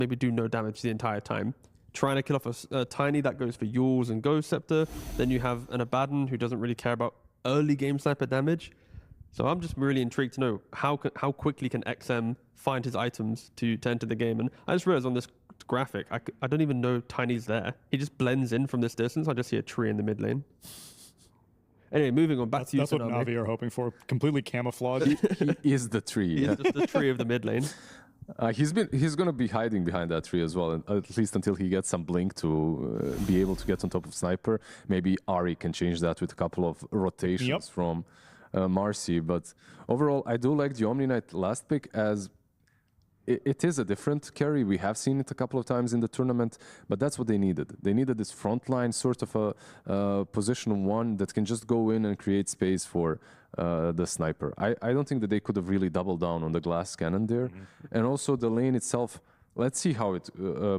maybe do no damage the entire time. Trying to kill off a Tiny that goes for Yules and Ghost Scepter. Then you have an Abaddon who doesn't really care about early game sniper damage. So I'm just really intrigued to know how quickly can XM find his items to enter the game. And I just realized on this graphic, I don't even know Tiny's there. He just blends in from this distance. I just see a tree in the mid lane. Anyway, moving on back to you. That's what Navi are hoping for. Completely camouflaged. He is the tree. He's just the tree of the mid lane. He's gonna be hiding behind that tree as well, at least until he gets some blink to be able to get on top of Sniper. Maybe Ahri can change that with a couple of rotations from Marcy. But overall, I do like the Omni Knight last pick, as it is a different carry. We have seen it a couple of times in the tournament, but that's what they needed. They needed this frontline sort of a position one that can just go in and create space for the Sniper. I don't think that they could have really doubled down on the glass cannon there. And also the lane itself, let's see how it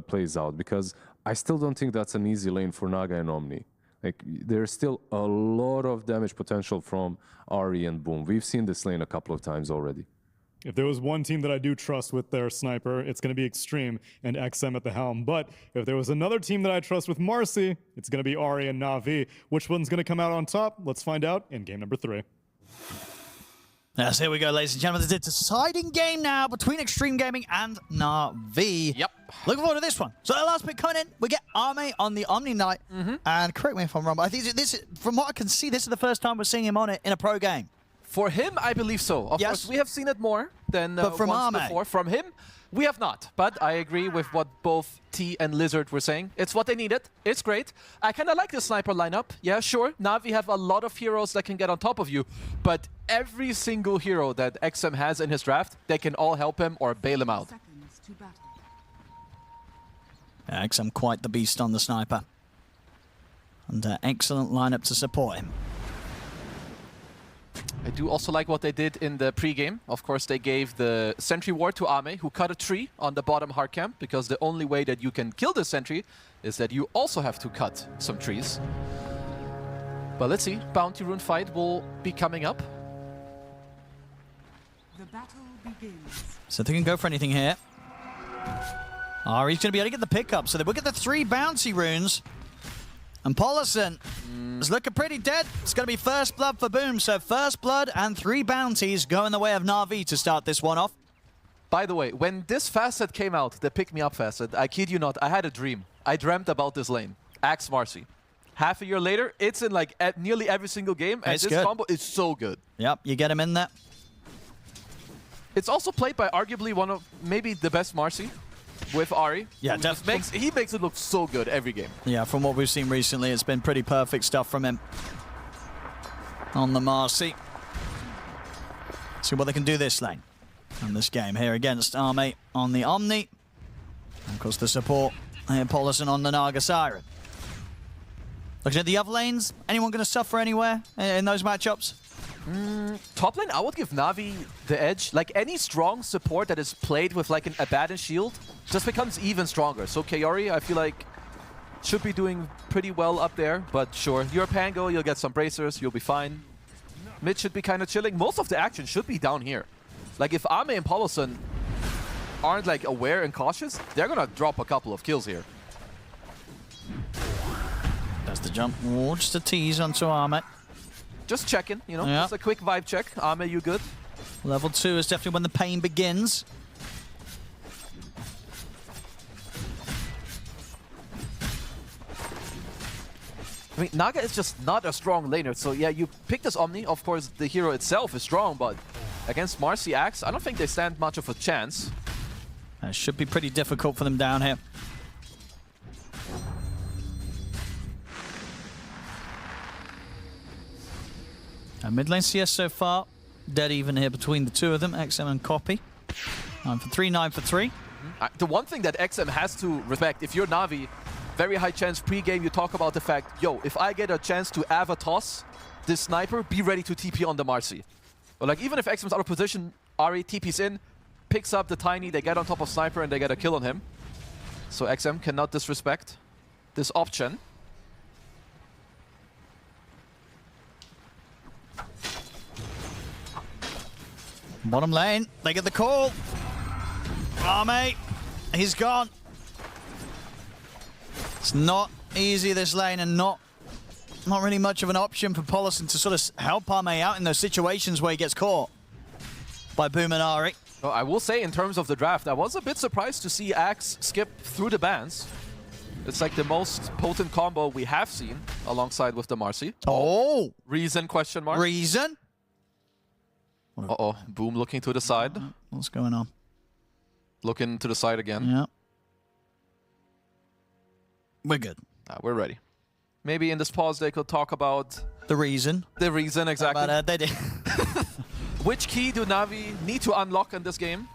plays out, because I still don't think that's an easy lane for Naga and Omni. Like, there's still a lot of damage potential from Ahri and Boom. We've seen this lane a couple of times already. If there was one team that I do trust with their Sniper, it's going to be Xtreme and XM at the helm. But if there was another team that I trust with Marcy, it's going to be Ahri and Na'Vi. Which one's going to come out on top? Let's find out in game number 3. Yes, here we go, ladies and gentlemen. It's a deciding game now between Xtreme Gaming and Na'Vi. Yep. Looking forward to this one. So the last bit coming in, we get Arme on the Omni Knight. And correct me if I'm wrong, but I think this, from what I can see, this is the first time we're seeing him on it in a pro game. For him, I believe so. Of course, we have seen it more than once before. From him, we have not. But I agree with what both T and Lizard were saying. It's what they needed. It's great. I kind of like the Sniper lineup. Yeah, sure. Na'Vi have a lot of heroes that can get on top of you. But every single hero that XM has in his draft, they can all help him or bail him out. Yeah, XM quite the beast on the Sniper. And excellent lineup to support him. I do also like what they did in the pre-game. Of course, they gave the sentry ward to Ame, who cut a tree on the bottom hard camp, because the only way that you can kill the sentry is that you also have to cut some trees. But let's see, Bounty Rune fight will be coming up. The battle begins. So they can go for anything here. Ahri's going to be able to get the pickup, so they will get the 3 bouncy runes. And Paulison is looking pretty dead. It's going to be first blood for Boom. So first blood and 3 bounties go in the way of Na'Vi to start this one off. By the way, when this facet came out, the pick me up facet, I kid you not, I had a dream. I dreamt about this lane. Axe Marcy. Half a year later, it's in like nearly every single game, and this combo is so good. Yep, you get him in there. It's also played by arguably one of maybe the best Marcy. With Ahri. Yeah, definitely. He makes it look so good every game. Yeah, from what we've seen recently, it's been pretty perfect stuff from him on the Marcy. See what they can do this lane in this game here against Arme on the Omni. And of course, the support here, Paulison on the Naga Siren. Looking at the other lanes, anyone going to suffer anywhere in those matchups? Top lane, I would give Na'Vi the edge. Like, any strong support that is played with like an Abaddon shield just becomes even stronger. So Kaori, I feel like, should be doing pretty well up there. But sure, you're a Pango, you'll get some bracers, you'll be fine. Mid should be kind of chilling. Most of the action should be down here. Like, if Ame and Paulison aren't like aware and cautious, they're gonna drop a couple of kills here. That's the jump. Oh, just a tease onto Arme. Just checking, you know, just a quick vibe check. Ame, you good? Level 2 is definitely when the pain begins. I mean, Naga is just not a strong laner, so yeah, you pick this Omni. Of course, the hero itself is strong, but against Marcy Axe, I don't think they stand much of a chance. It should be pretty difficult for them down here. Mid lane CS so far, dead even here between the two of them, XM and Copy. 9 for 3, 9 for 3. The one thing that XM has to respect, if you're Na'Vi, very high chance pre-game, you talk about the fact, yo, if I get a chance to Avatos this Sniper, be ready to TP on the Marcy. Or like, even if XM's out of position, Ahri TP's in, picks up the Tiny, they get on top of Sniper, and they get a kill on him. So XM cannot disrespect this option. Bottom lane, they get the call. Arme He's gone. It's not easy, this lane, and not really much of an option for Paulison to sort of help Arme out in those situations where he gets caught by Boom and Ari. Well, I will say, in terms of the draft, I was a bit surprised to see Axe skip through the bans. It's like the most potent combo we have seen alongside with the Marcy. Oh! Reason, question mark? Reason? Uh-oh. Boom looking to the side. What's going on? Looking to the side again. Yeah. We're good. We're ready. Maybe in this pause they could talk about... The reason. The reason, exactly. But they did. Which key do Na'Vi need to unlock in this game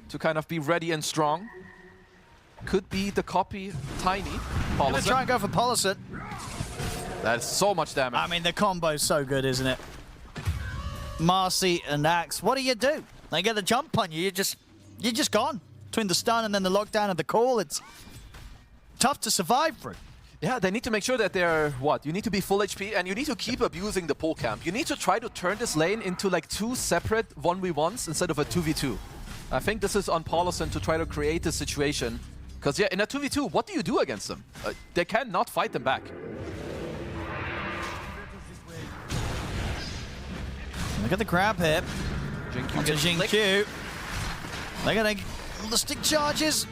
to kind of be ready and strong? Could be the copy Tiny. Gonna try and go for Paulison. That's so much damage. I mean, the combo's so good, isn't it? Marcy and Axe, what do? They get the jump on you, you're just gone. Between the stun and then the lockdown and the call, it's tough to survive through. Yeah, they need to make sure that they're, what? You need to be full HP and you need to keep abusing the pull camp. You need to try to turn this lane into like 2 separate 1v1s instead of a 2v2. I think this is on Paulison to try to create this situation. Because yeah, in a 2v2, what do you do against them? They cannot fight them back. Look at the grab here. Onto Jin-Q. They're gonna the stick charges.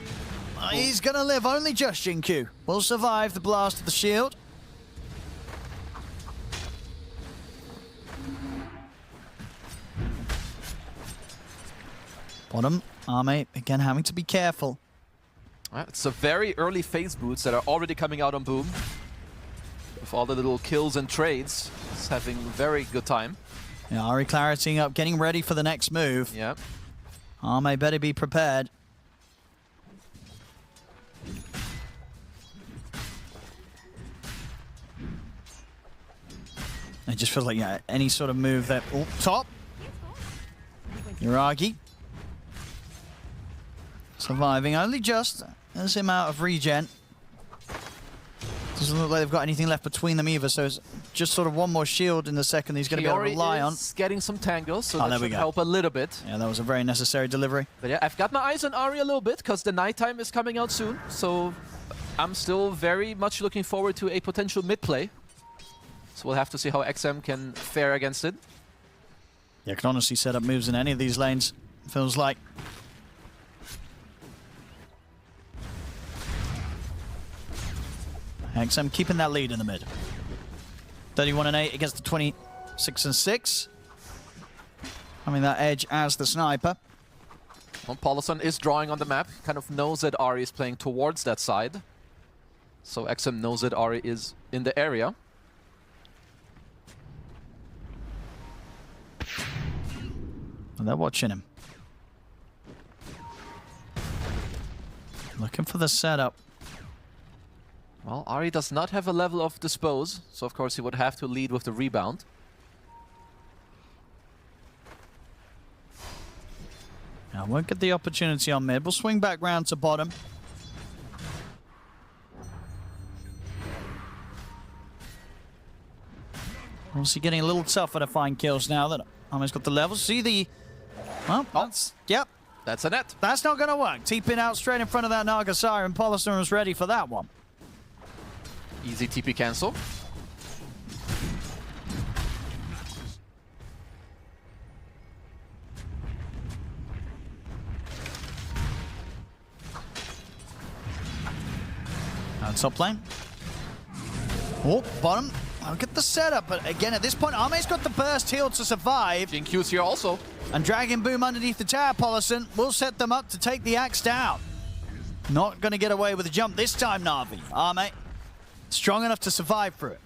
He's gonna live, only just Jin-Q. Will survive the blast of the shield. Bottom, Arme again having to be careful. It's a very early phase boots that are already coming out on Boom. With all the little kills and trades, it's having a very good time. Yeah, Ari claritying up, getting ready for the next move. Yeah. Arme better be prepared. It just feels like, yeah, any sort of move that... Oh, top. Yuragi. Surviving only just. There's him out of regen. Doesn't look like they've got anything left between them either, so it's just sort of one more shield in the second he's going to be able to rely on. Getting some tangles, so that should help a little bit. Yeah, that was a very necessary delivery. But yeah, I've got my eyes on Ari a little bit, because the nighttime is coming out soon, so I'm still very much looking forward to a potential mid-play. So we'll have to see how XM can fare against it. Yeah, can honestly set up moves in any of these lanes, feels like. XM keeping that lead in the mid. 31-8 against the 26-6. Having that edge as the sniper. Well, Paulison is drawing on the map, kind of knows that Ari is playing towards that side. So XM knows that Ari is in the area. And they're watching him. Looking for the setup. Well, Ari does not have a level of dispose, so of course he would have to lead with the rebound. Now won't get the opportunity on mid. We'll swing back round to bottom. Obviously getting a little tougher to find kills now that Arme's got the levels. See the... Well, that's... Yep. That's a net. That's not going to work. TPing out straight in front of that Naga Siren. Paulison was ready for that one. Easy TP cancel. Now top lane. Oh, bottom. I'll get the setup, but again, at this point, Arme's got the burst heal to survive. Jin-Q's here also. And Dragon Boom underneath the tower, Paulison will set them up to take the Axe down. Not going to get away with a jump this time, Na'Vi. Arme strong enough to survive through it.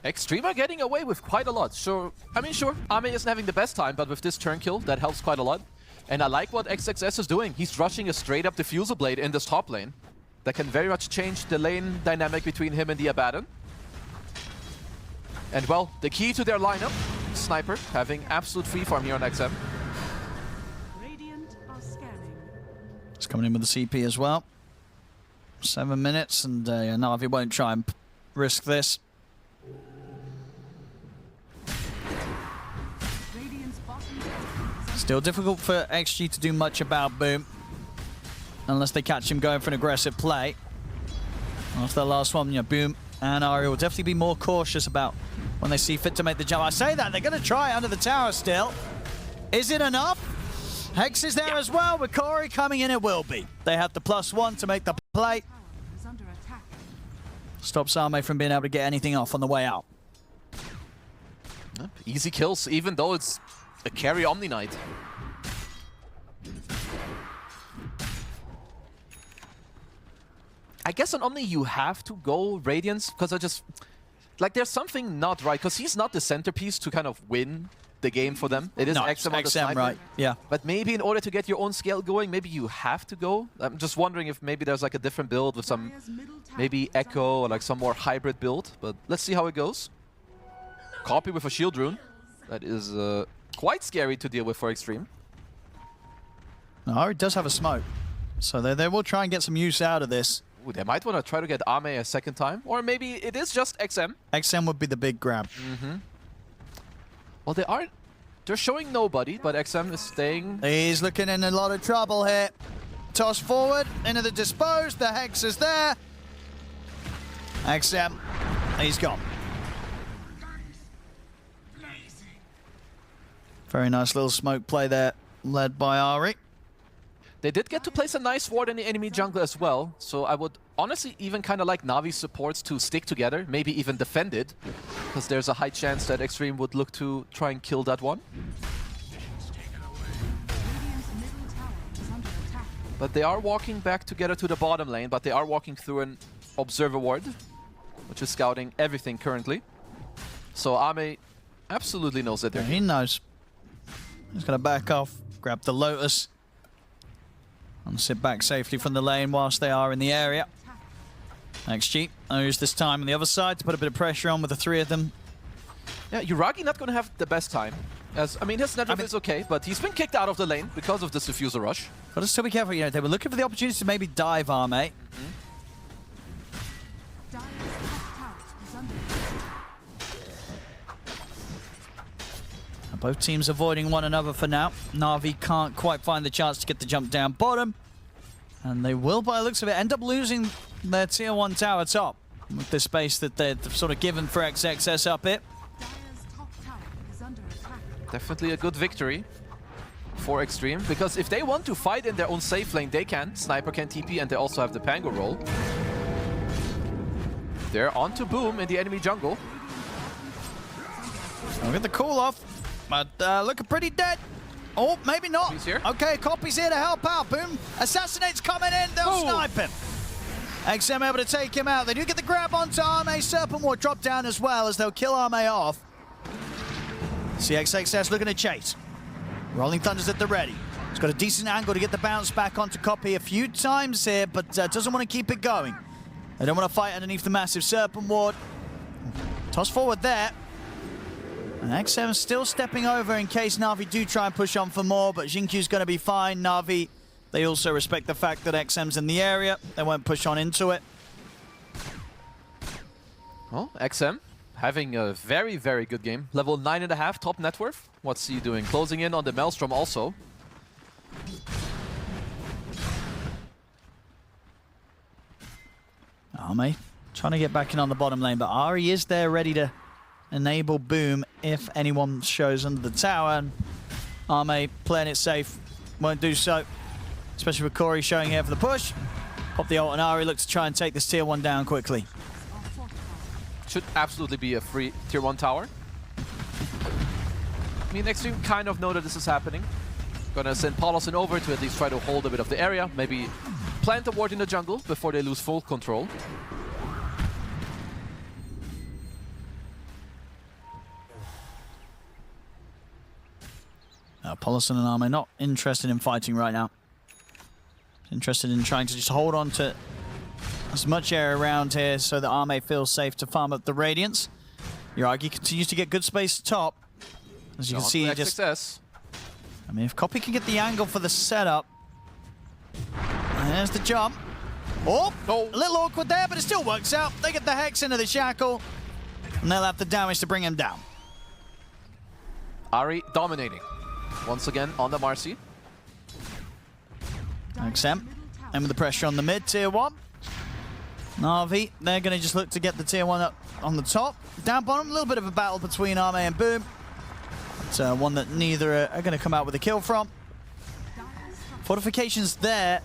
Xtreme are getting away with quite a lot. Sure, I mean, sure, Arme isn't having the best time, but with this turn kill, that helps quite a lot. And I like what XXS is doing. He's rushing a straight-up diffusal blade in this top lane. That can very much change the lane dynamic between him and the Abaddon. And well, the key to their lineup, Sniper, having absolute free farm here on XM. Radiant are scanning. He's coming in with the CP as well. 7 minutes, and Na'Vi won't try and risk this. Radiant's bottom. Still difficult for XG to do much about Boom. unless they catch him going for an aggressive play. After the last one, you know, Boom and Ari will definitely be more cautious about when they see fit to make the jump. I say that, they're going to try under the tower still. Is it enough? Hex is there as well. With Corey coming in, it will be. They have the +1 to make the play. Is under attack. Stops Arme from being able to get anything off on the way out. Yep, easy kills, even though it's a carry Omni Knight. I guess on Omni you have to go Radiance, because I just... Like, there's something not right, because he's not the centerpiece to kind of win the game for them. It is No, XM on the sniper. right, yeah. But maybe in order to get your own scale going, maybe you have to go. I'm just wondering if maybe there's like a different build with some, maybe Echo or like some more hybrid build. But let's see how it goes. Copy with a shield rune. That is quite scary to deal with for Xtreme. No, it does have a smoke. So they will try and get some use out of this. Ooh, they might want to try to get Ame a second time. Or maybe it is just XM. XM would be the big grab. Well, they're showing nobody, but XM is staying. He's looking in a lot of trouble here. Toss forward, into the dispose, the Hex is there. XM, he's gone. Very nice little smoke play there, led by Ari. They did get to place a nice ward in the enemy jungle as well, so I would honestly even kind of like Navi's supports to stick together, maybe even defend it, because there's a high chance that Xtreme would look to try and kill that one. But they are walking back together to the bottom lane, but they are walking through an Observer ward, which is scouting everything currently. So Ame absolutely knows that they're He knows. He's going to back off, grab the Lotus, and sit back safely from the lane whilst they are in the area. XG knows this time on the other side to put a bit of pressure on with the three of them. Yeah, Yuragi not going to have the best time. As I mean, his network is okay, but he's been kicked out of the lane because of this diffuser rush. Got to still be careful. You know, they were looking for the opportunity to maybe dive Arme. Dire's top tower is under Both teams avoiding one another for now. Na'Vi can't quite find the chance to get the jump down bottom. And they will, by the looks of it, end up losing their tier 1 tower top with the space that they've sort of given for XXS up it. Dire's top tower is under attack. Definitely a good victory for Xtreme, because if they want to fight in their own safe lane, they can. Sniper can TP, and they also have the Pango roll. They're on to Boom in the enemy jungle. Look at the cool off, but looking pretty dead. Oh, maybe not. He's here. Okay, Copy's here to help out. Boom. Assassinate's coming in. They'll snipe him. XM able to take him out. They do get the grab onto Arme. Serpent Ward drop down as well as they'll kill Arme off. CXXS looking to chase. Rolling Thunder's at the ready. He's got a decent angle to get the bounce back onto Copy a few times here, but doesn't want to keep it going. They don't want to fight underneath the massive Serpent Ward. Toss forward there. And XM still stepping over in case Na'Vi do try and push on for more, but Xinqiu's going to be fine. Na'Vi, they also respect the fact that XM's in the area. They won't push on into it. Well, XM having a very, very good game. Level 9.5, top net worth. What's he doing? Closing in on the Maelstrom also. Arme trying to get back in on the bottom lane, but Ari is there ready to enable Boom if anyone shows under the tower. And Arme playing it safe, won't do so. Especially with Corey showing here for the push. Pop the ult and Ari look to try and take this tier 1 down quickly. Should absolutely be a free tier 1 tower. I mean, Xtreme kind of know that this is happening. Gonna send Paulson over to at least try to hold a bit of the area. Maybe plant a ward in the jungle before they lose full control. Paulson and Arme not interested in fighting right now. Interested in trying to just hold on to as much area around here so that Arme feels safe to farm up the Radiance. Yuragi continues to get good space top. As you can see, just... Success. I mean, if Copy can get the angle for the setup. And there's the jump. Oh, a little awkward there, but it still works out. They get the Hex into the shackle. And they'll have the damage to bring him down. Ari dominating. Once again on the Marcy. XM And with the pressure on the mid, tier 1. Na'Vi, they're going to just look to get the tier 1 up on the top. Down bottom, a little bit of a battle between Arme and Boom. It's one that neither are going to come out with a kill from. Fortifications there.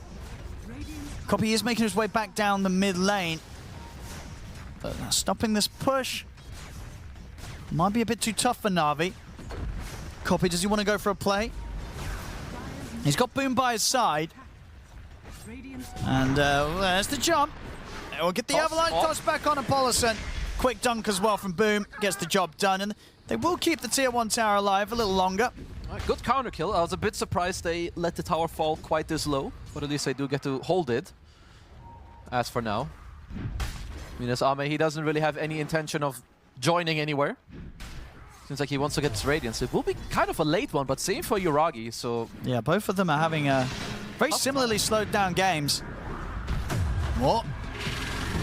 Copy is making his way back down the mid lane. But stopping this push might be a bit too tough for Na'Vi. Copy, does he want to go for a play? He's got Boom by his side. And there's the jump. We'll get the avalanche toss back on Apollison. Quick dunk as well from Boom. Gets the job done. And they will keep the tier 1 tower alive a little longer. Good counter kill. I was a bit surprised they let the tower fall quite this low, but at least they do get to hold it. As for now, I mean, as Arme, he doesn't really have any intention of joining anywhere. Seems like he wants to get his Radiance. It will be kind of a late one, but same for Yuragi, so... Yeah, both of them are having very similarly slowed down games. What?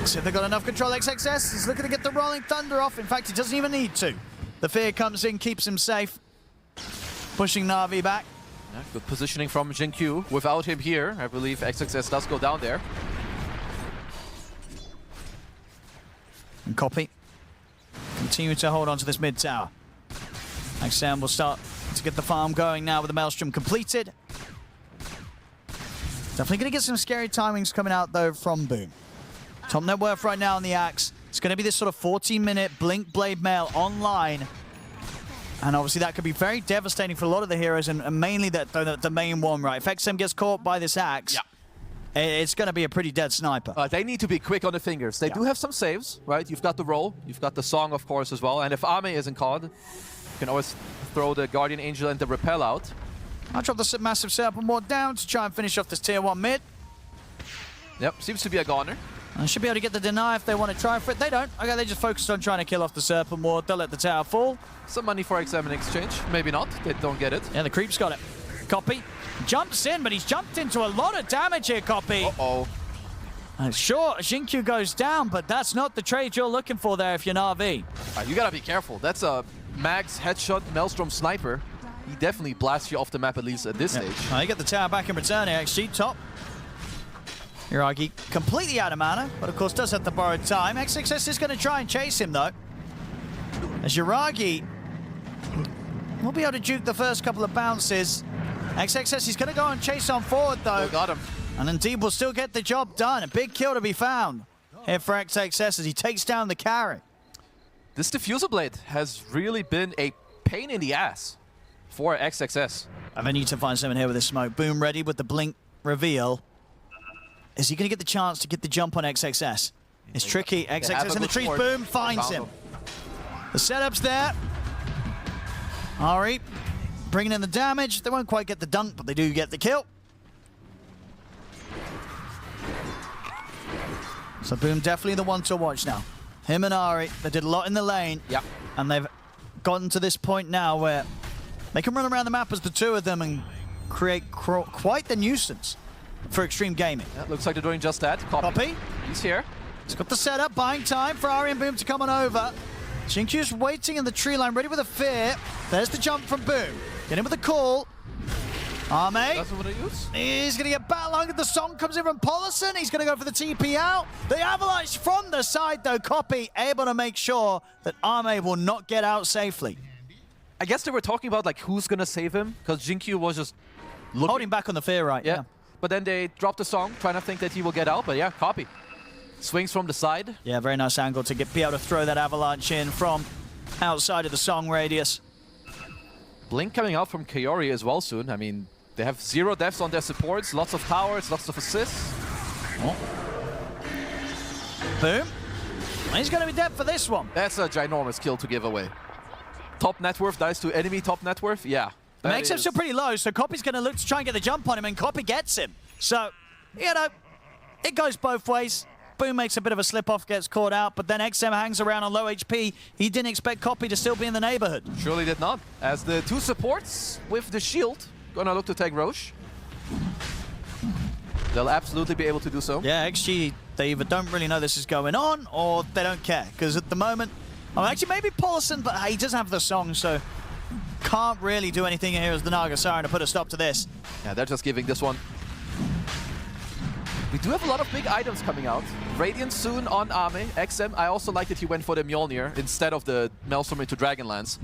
See if they've got enough control. XXS is looking to get the Rolling Thunder off. In fact, he doesn't even need to. The fear comes in, keeps him safe. Pushing Na'Vi back. Yeah, good positioning from Jinkyu. Without him here, I believe XXS does go down there. And Copy. Continue to hold on to this mid tower. XM will start to get the farm going now with the Maelstrom completed. Definitely going to get some scary timings coming out, though, from Boom. Top net worth right now on the Axe. It's going to be this sort of 14-minute Blink Blade Mail online. And obviously that could be very devastating for a lot of the heroes, and mainly the main one, right? If XM gets caught by this Axe, it's going to be a pretty dead sniper. They need to be quick on the fingers. They do have some saves, right? You've got the roll, you've got the song, of course, as well. And if Arme isn't caught, you can always throw the Guardian Angel and the Repel out. I'll drop the massive Serpent Ward down to try and finish off this tier 1 mid. Yep, seems to be a goner. And should be able to get the deny if they want to try for it. They don't. Okay, they just focused on trying to kill off the Serpent Ward. They'll let the tower fall. Some money for XM in exchange. Maybe not. They don't get it. Yeah, the creep's got it. Copy. Jumps in, but he's jumped into a lot of damage here, Copy. Uh-oh. Sure, Jinkyu goes down, but that's not the trade you're looking for there if you're Na'Vi. You gotta be careful. That's a Max headshot Maelstrom sniper. He definitely blasts you off the map, at least at this stage. You get the tower back in return here. XG top. Yuragi completely out of mana, but of course does have the borrowed time. XXS is going to try and chase him, though. As Yuragi will be able to juke the first couple of bounces. XXS is going to go and chase on forward, though. Oh, got him. And indeed will still get the job done. A big kill to be found here for XXS as he takes down the carry. This Diffuser Blade has really been a pain in the ass for XXS. And they need to find someone here with the smoke. Boom ready with the blink reveal. Is he going to get the chance to get the jump on XXS? It's tricky. XXS in the trees. Boom finds him. The setup's there. Ari bringing in the damage. They won't quite get the dunk, but they do get the kill. So Boom definitely the one to watch now. Him and Ari, they did a lot in the lane. Yep. And they've gotten to this point now where they can run around the map as the two of them and create quite the nuisance for Xtreme Gaming. Yeah, looks like they're doing just that. Copy. He's here. He's got the setup, buying time for Ari and Boom to come on over. Jinkyu's waiting in the tree line, ready with a fear. There's the jump from Boom. Get in with a call. Arme. That's what I use. He's going to get battle-hungry. The song comes in from Pollison. He's going to go for the TP out. The avalanche from the side, though. Copy able to make sure that Arme will not get out safely. I guess they were talking about like who's going to save him, because Jinkyu was just looking. Holding back on the fear, right? Yeah. But then they dropped the song, trying to think that he will get out. But yeah, Copy. Swings from the side. Yeah, very nice angle to be able to throw that avalanche in from outside of the song radius. Blink coming out from Kaori as well soon. I mean, they have 0 deaths on their supports, lots of towers, lots of assists. Oh. Boom. He's going to be dead for this one. That's a ginormous kill to give away. Top net worth dies to enemy top net worth. Yeah. It makes him still pretty low, so Copy's going to look to try and get the jump on him, and Copy gets him. So, you know, it goes both ways. Boom makes a bit of a slip-off, gets caught out, but then XM hangs around on low HP. He didn't expect Copy to still be in the neighborhood. Surely did not. As the two supports with the shield gonna look to take Roche. They'll absolutely be able to do so. Yeah, XG, they either don't really know this is going on, or they don't care. Because at the moment, oh, actually maybe Paulson, but he doesn't have the song, so can't really do anything here as the Naga Siren to put a stop to this. Yeah, they're just giving this one. We do have a lot of big items coming out. Radiant soon on Ame. XM, I also like that he went for the Mjolnir instead of the Maelstrom into Dragonlance.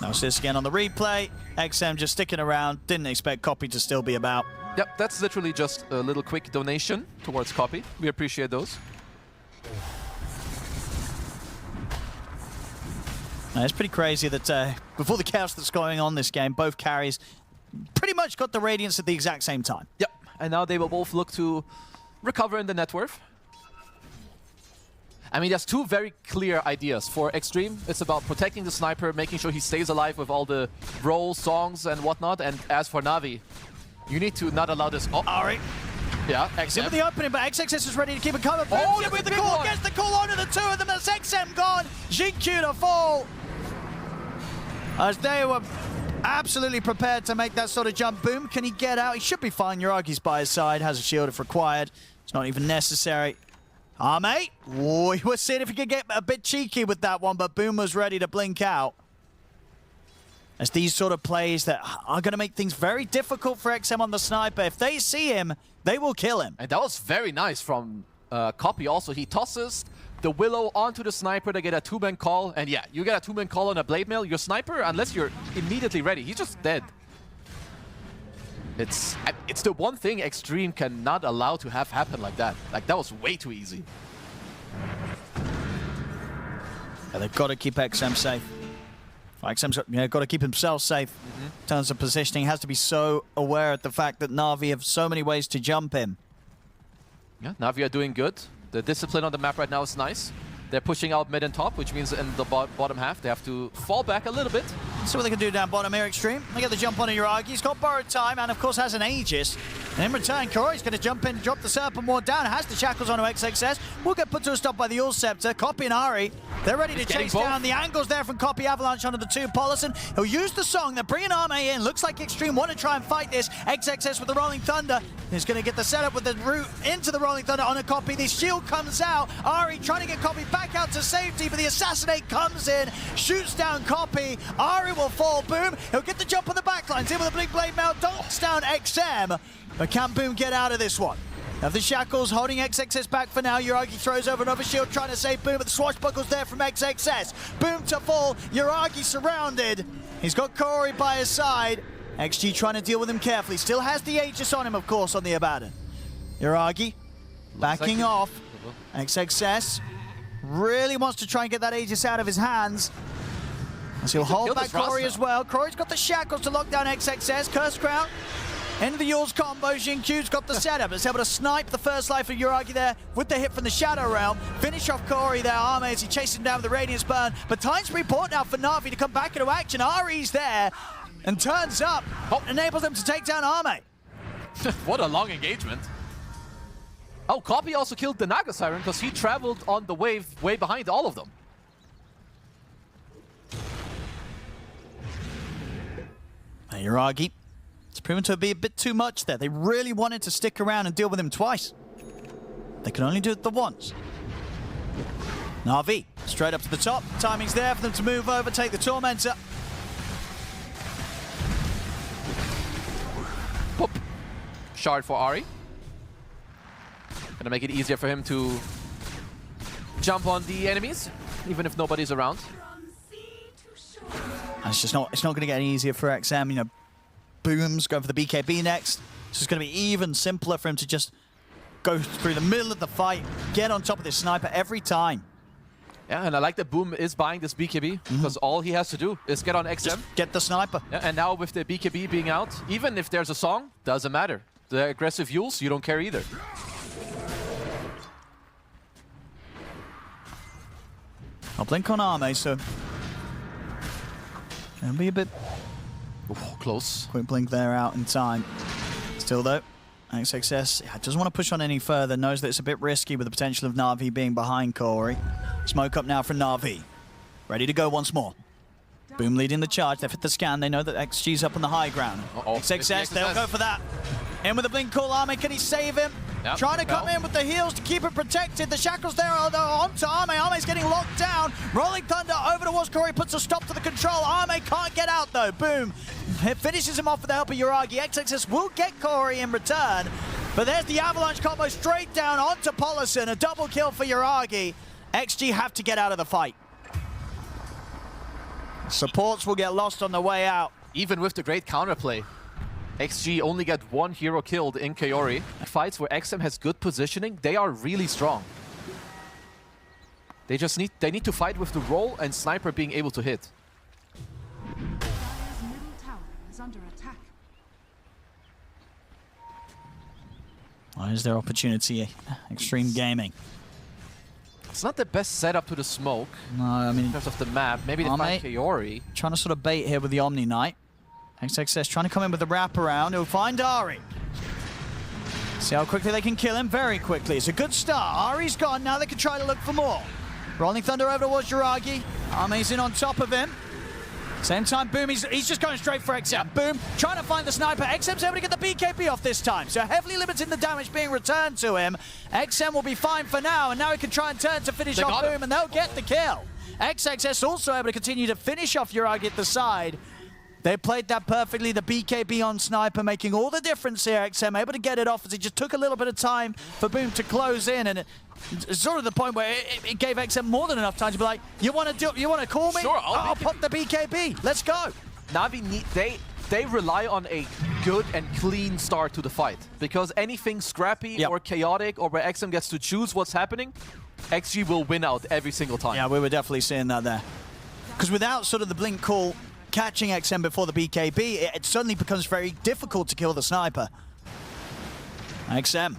Now this again on the replay. XM just sticking around. Didn't expect Copy to still be about. Yep, that's literally just a little quick donation towards Copy. We appreciate those. Now, it's pretty crazy that before the chaos that's going on this game, both carries pretty much got the Radiance at the exact same time. Yep, and now they will both look to recover in the net worth. I mean, there's two very clear ideas. For Xtreme, it's about protecting the sniper, making sure he stays alive with all the roles, songs, and whatnot. And as for Na'Vi, you need to not allow this... Oh, Ari. yeah, He's in XM. with the opening, but XXS is ready to keep it covered. Oh, Boom, with the big call, one. gets the call onto the two of them. That's XM gone. Xingqiu to fall. As they were absolutely prepared to make that sort of jump. Boom, can he get out? He should be fine. Yuragi's by his side, has a shield if required. It's not even necessary. Ame, oh, he was seeing if he could get a bit cheeky with that one, but Boom was ready to blink out. As these sort of plays that are going to make things very difficult for XM on the sniper. If they see him, they will kill him. And that was very nice from Copy also. He tosses the Willow onto the sniper to get a two-man call. And yeah, you get a two-man call on a blade mail. Your sniper, unless you're immediately ready, he's just dead. It's the one thing Xtreme cannot allow to have happen like that. Like, that was way too easy. Yeah, they've got to keep XM safe. XM's got to keep himself safe in terms of positioning. Has to be so aware of the fact that Na'Vi have so many ways to jump him. Yeah, Na'Vi are doing good. The discipline on the map right now is nice. They're pushing out mid and top, which means in the bottom half they have to fall back a little bit. See what they can do down bottom here, Xtreme. They get the jump on Yuragi. He's got borrowed time and, of course, has an Aegis. And in return, Korai's going to jump in, drop the Serpent Ward down. Has the Shackles onto XXS. Will get put to a stop by the Ul Scepter. Copy and Ari, they're ready to chase down. The angles there from Copy Avalanche onto the two. Paulison, he'll use the song. They're bringing Ame in. Looks like Xtreme want to try and fight this. XXS with the Rolling Thunder is going to get the setup with the route into the Rolling Thunder on a Copy. The shield comes out. Ari trying to get Copy back out to safety, but the Assassinate comes in, shoots down Copy. Ari will fall. Boom. He'll get the jump on the backlines. In with a big blade mail. Dunks down XM. But can Boom get out of this one? Have the Shackles holding XXS back for now. Yuragi throws over another shield trying to save Boom, but the swashbuckles there from XXS. Boom to fall. Yuragi surrounded. He's got Corey by his side. XG trying to deal with him carefully. Still has the Aegis on him, of course, on the Abaddon. Yuragi backing off. XXS really wants to try and get that Aegis out of his hands. As he'll hold back Corey as well. Corey's got the Shackles to lock down XXS. Curse Crown into the Yule's combo. Xingqiu's got the setup. It's able to snipe the first life of Yuragi there with the hit from the Shadow Realm. Finish off Corey there. Ame as he chases him down with the Radiance Burn. But time's report now for Na'Vi to come back into action. Ari's there and turns up. Enables them to take down Ame. What a long engagement. Oh, Copy also killed the Naga Siren because he traveled on the wave way behind all of them. Yuragi, it's proven to be a bit too much there. They really wanted to stick around and deal with him twice. They can only do it the once. Na'Vi, straight up to the top. Timing's there for them to move over, take the Tormentor. Poop. Shard for Ari. Gonna make it easier for him to jump on the enemies, even if nobody's around. And it's not going to get any easier for XM. You know, Boom's going for the BKB next. It's just going to be even simpler for him to just go through the middle of the fight, get on top of this sniper every time. Yeah, and I like that Boom is buying this BKB because all he has to do is get on XM. Just get the sniper. Yeah, and now with the BKB being out, even if there's a song, doesn't matter. The aggressive Yules, you don't care either. I'll blink on Ame, so it'll be a bit Close. quick blink there out in time. Still though, XXS doesn't want to push on any further, knows that it's a bit risky with the potential of Na'Vi being behind Corey. Smoke up now from Na'Vi. Ready to go once more. Boom leading the charge. They've hit the scan. They know that XG's up on the high ground. XXS, they'll go for that. In with a blink call. Ame, can he save him? Yep. Trying to come in with the heals to keep it protected. The Shackles there are onto Ame. Ame's getting locked down. Rolling Thunder over towards Corey, puts a stop to the control. Ame can't get out though. Boom. It finishes him off with the help of Yuragi. XXS will get Corey in return, But there's the avalanche combo straight down onto Polison. A double kill for Yuragi. XG have to get out of the fight. Supports will get lost on the way out. Even with the great counterplay, XG only get one hero killed in Kaori. Fights where XM has good positioning, they are really strong. They need to fight with the roll and sniper being able to hit. Dire's middle tower is under attack. Well, is their opportunity? Xtreme Gaming. It's not the best setup to the smoke No, I mean, in terms of the map. Maybe they find Kaori. trying to sort of bait here with the Omni Knight. XXS trying to come in with the wraparound. He'll find Ari. See how quickly they can kill him? Very quickly. It's a good start. Ari's gone. Now they can try to look for more. Rolling Thunder over towards Yuragi. Arme's in on top of him. Same time, Boom, he's just going straight for XM. Boom, trying to find the sniper. XM's able to get the BKB off this time, so heavily limiting the damage being returned to him. XM will be fine for now, and now he can try and turn to finish off Boom, and they'll get the kill. XXS also able to continue to finish off Yuragi at the side. They played that perfectly, the BKB on Sniper making all the difference here. XM able to get it off as it just took a little bit of time for Boom to close in, and it's sort of the point where it gave XM more than enough time to be like, you want to call me? Sure, I'll pop the BKB. Let's go. Navi they rely on a good and clean start to the fight, because anything scrappy or chaotic or where XM gets to choose what's happening, XG will win out every single time. Yeah, we were definitely seeing that there. Because without sort of the blink call catching XM before the BKB, it suddenly becomes very difficult to kill the sniper. XM,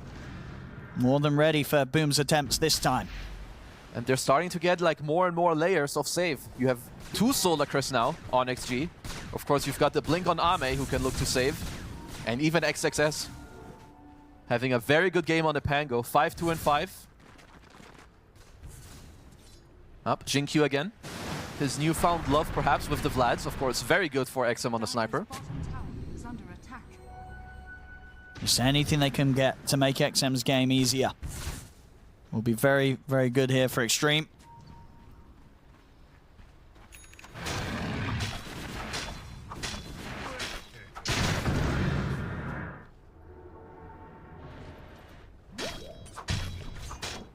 more than ready for Boom's attempts this time. And they're starting to get like more and more layers of save. You have 2 Solar Crest now on XG. Of course, you've got the blink on Ame who can look to save. And even XXS having a very good game on the Pango. 5-2 and 5. Up, Jinkyu again. His newfound love perhaps with the Vlads. Of course, very good for XM on the sniper. Bottom tower is under attack. Just anything they can get to make XM's game easier will be very, very good here for Xtreme.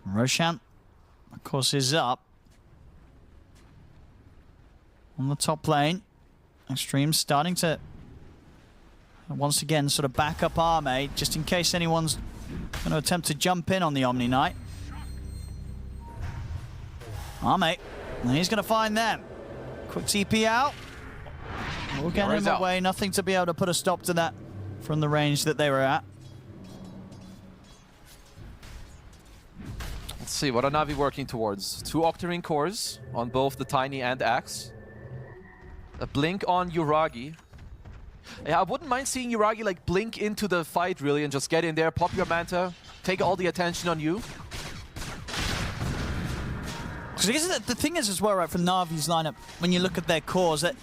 Roshan, of course, is up on the top lane. Xtreme starting to once again sort of back up Arme just in case anyone's going to attempt to jump in on the Omni Knight. Arme, he's going to find them. Quick TP out. We'll get him away. Nothing to be able to put a stop to that from the range that they were at. Let's see, what are Navi working towards? 2 Octarine cores on both the Tiny and Axe. A blink on Yuragi. Yeah, I wouldn't mind seeing Yuragi like blink into the fight really and just get in there, pop your Manta, take all the attention on you. Because the thing is as well, right, for Navi's lineup, when you look at their cores, that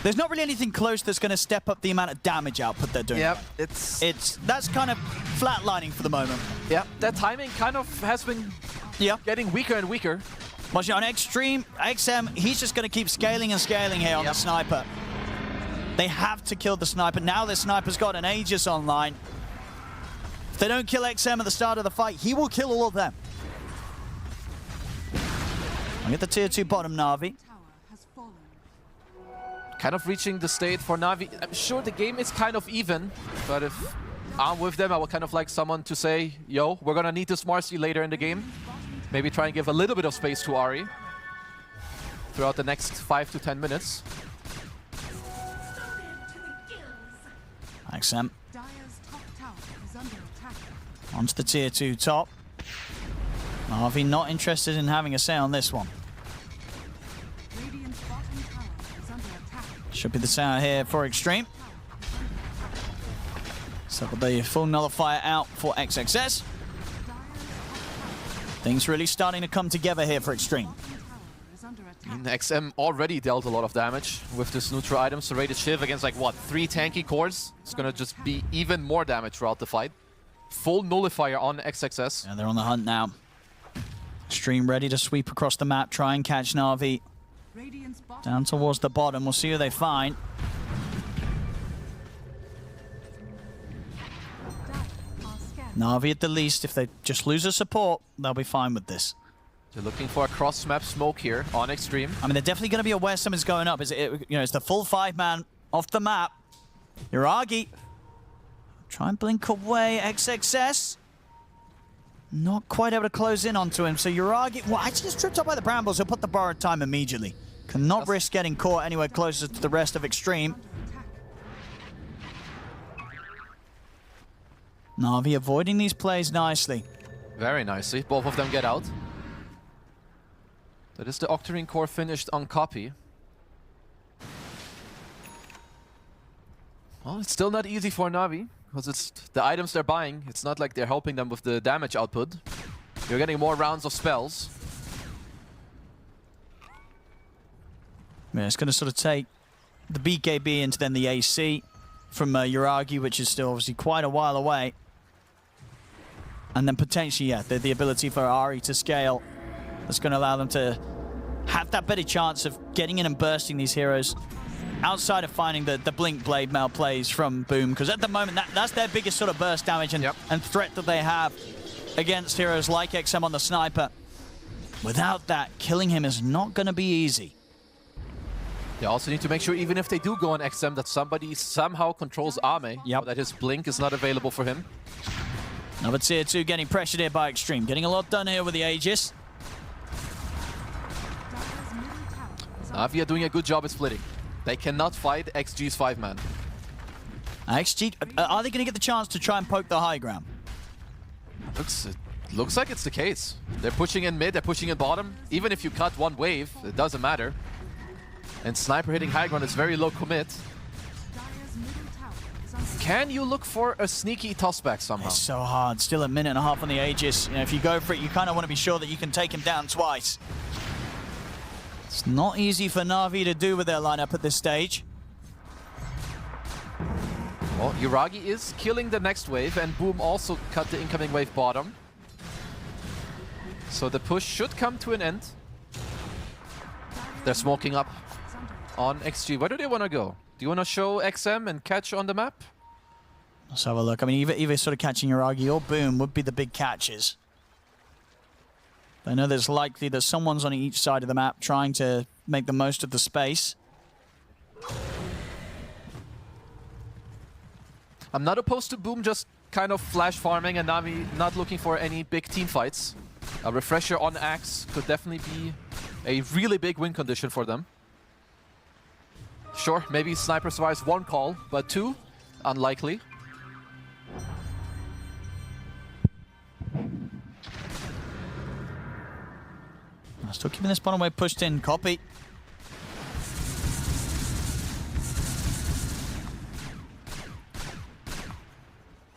there's not really anything close that's going to step up the amount of damage output they're doing. Yep, that's kind of flatlining for the moment. Yeah, that timing kind of has been getting weaker and weaker. Watching on Xtreme, XM, he's just going to keep scaling and scaling here on the sniper. They have to kill the sniper. Now the sniper's got an Aegis online. If they don't kill XM at the start of the fight, he will kill all of them. I'll get the tier 2 bottom, Na'Vi. Tower has fallen. Kind of reaching the state for Navi. I'm sure the game is kind of even, but if I'm with them, I would kind of like someone to say, yo, we're gonna need this Marcy later in the game. Maybe try and give a little bit of space to Ari throughout the next 5 to 10 minutes. XM Dire's top tower is under attack. onto the tier 2 top. Na'Vi not interested in having a say on this one. Radiant's bottom tower is under attack. Should be the sound here for Xtreme. So the full nullifier out for XXS. Things really starting to come together here for Xtreme. Bottom tower is under attack. XM already dealt a lot of damage with this neutral item. Serrated Shiv against like what, 3 tanky cores? It's gonna just be even more damage throughout the fight. Full nullifier on XXS. Yeah, they're on the hunt now. Xtreme ready to sweep across the map, try and catch Na'Vi. Radiant's bottom Down towards the bottom, we'll see who they find. Dire are scanning. Na'Vi at the least, if they just lose a support, they'll be fine with this. They're looking for a cross-map smoke here on Xtreme. I mean, they're definitely going to be aware something's going up. It's the full 5-man off the map. Yuragi. Try and blink away. XXS. Not quite able to close in onto him. So Yuragi, well, actually just tripped up by the brambles. He'll put the borrowed time immediately. Cannot risk getting caught anywhere closer to the rest of Xtreme. Na'Vi avoiding these plays nicely. Very nicely. Both of them get out. That is the Octarine core finished on copy. Well, it's still not easy for Na'Vi, because it's the items they're buying. It's not like they're helping them with the damage output. You're getting more rounds of spells. Yeah, it's going to sort of take the BKB into then the AC from Yuragi, which is still obviously quite a while away. And then potentially, yeah, the ability for Ari to scale. That's going to allow them to have that better chance of getting in and bursting these heroes outside of finding the Blink Blade Mail plays from Boom, because at the moment that's their biggest sort of burst damage and threat that they have against heroes like XM on the sniper. Without that, killing him is not going to be easy. They also need to make sure, even if they do go on XM, that somebody somehow controls Ame, so that his blink is not available for him. Now, but Tier 2 getting pressured here by Xtreme, getting a lot done here with the Aegis. Na'Vi are doing a good job at splitting. They cannot fight XG's 5-man. XG, are they going to get the chance to try and poke the high ground? Looks like it's the case. They're pushing in mid, they're pushing in bottom. Even if you cut one wave, it doesn't matter. And Sniper hitting high ground is very low commit. Can you look for a sneaky tossback somehow? It's so hard. Still a minute and a half on the Aegis. You know, if you go for it, you kind of want to be sure that you can take him down twice. It's not easy for Na'Vi to do with their lineup at this stage. Well, Yuragi is killing the next wave, and Boom also cut the incoming wave bottom. So the push should come to an end. They're smoking up on XG. Where do they want to go? Do you want to show XM and catch on the map? Let's have a look. I mean, either sort of catching Yuragi or Boom would be the big catches. I know there's likely that someone's on each side of the map trying to make the most of the space. I'm not opposed to Boom just kind of flash farming and Na'Vi not looking for any big team fights. A refresher on Axe could definitely be a really big win condition for them. Sure, maybe Sniper survives one call, but two, unlikely. Still keeping this bottom wave pushed in. Copy.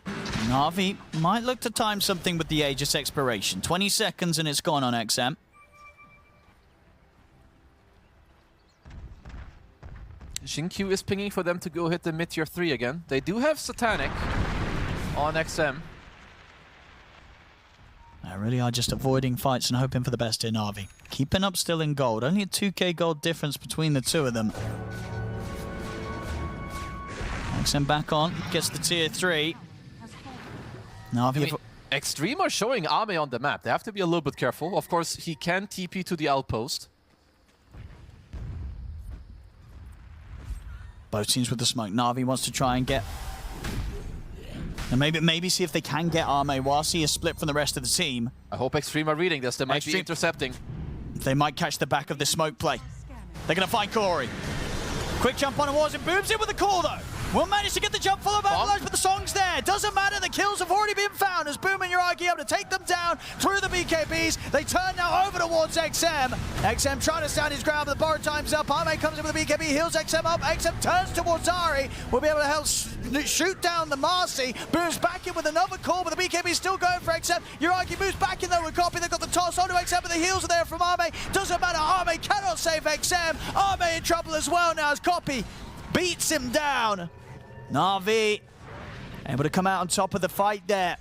Na'Vi might look to time something with the Aegis expiration. 20 seconds and it's gone on XM. Xingqiu is pinging for them to go hit the mid-tier 3 again. They do have Satanic on XM. They really are just avoiding fights and hoping for the best in Na'Vi. Keeping up still in gold. Only a 2k gold difference between the two of them. XM back on. Gets the tier 3. Na'Vi... Xtreme are showing Ame on the map. They have to be a little bit careful. Of course, he can TP to the outpost. Both teams with the smoke. Na'Vi wants to try and get... And maybe see if they can get Ame whilst he is split from the rest of the team. I hope Xtreme are reading this. They might be intercepting. They might catch the back of the smoke play. They're going to find Corey. Quick jump on Wars and Boom's in with the call though. Will manage to get the jump followed by Avalanche, but the song's there. Doesn't matter, the kills have already been found as Boom and Yuragi able to take them down through the BKBs. They turn now over towards XM. XM trying to stand his ground, but the borrowed time's up. Ame comes in with the BKB, heals XM up. XM turns towards Ari. Will be able to help shoot down the Marcy. Boom's back in with another call, but the BKB still going for XM. Yuragi moves back in though with Copy. They've got the toss onto XM, but the heals are there from Ame. Doesn't matter, Ame cannot save XM. Ame in trouble as well now as Copy beats him down. Na'Vi able to come out on top of the fight there.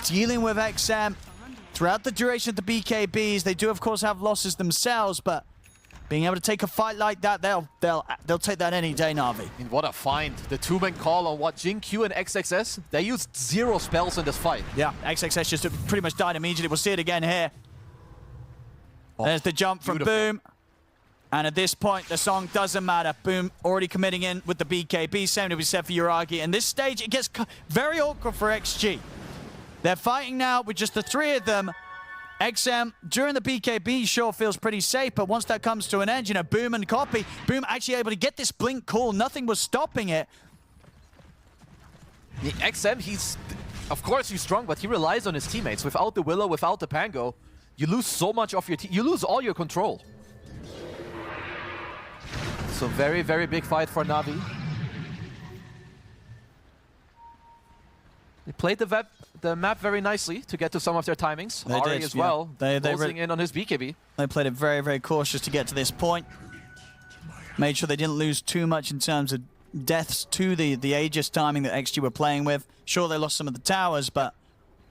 Dealing with XM throughout the duration of the BKBs. They do, of course, have losses themselves, but Being able to take a fight like that, they'll take that any day, Na'Vi. I mean, what a find. The two-man call on what? Jin Q and XXS? They used 0 spells in this fight. Yeah, XXS just pretty much died immediately. We'll see it again here. Oh, there's the jump from beautiful. Boom. And at this point, the song doesn't matter. Boom already committing in with the BKB. Same to be said for Uragi. And this stage, it gets very awkward for XG. They're fighting now with just the 3 of them. XM, during the BKB, sure feels pretty safe, but once that comes to an end, you know, Boom and Copy. Boom actually able to get this blink call. Nothing was stopping it. The XM, of course he's strong, but he relies on his teammates. Without the Willow, without the Pango, you lose so much of your team. You lose all your control. So very, very big fight for Na'Vi. They played the map very nicely to get to some of their timings. They Ari did, as yeah. well, They closing in on his BKB. They played it very, very cautious to get to this point. Made sure they didn't lose too much in terms of deaths to the Aegis timing that XG were playing with. Sure, they lost some of the towers, but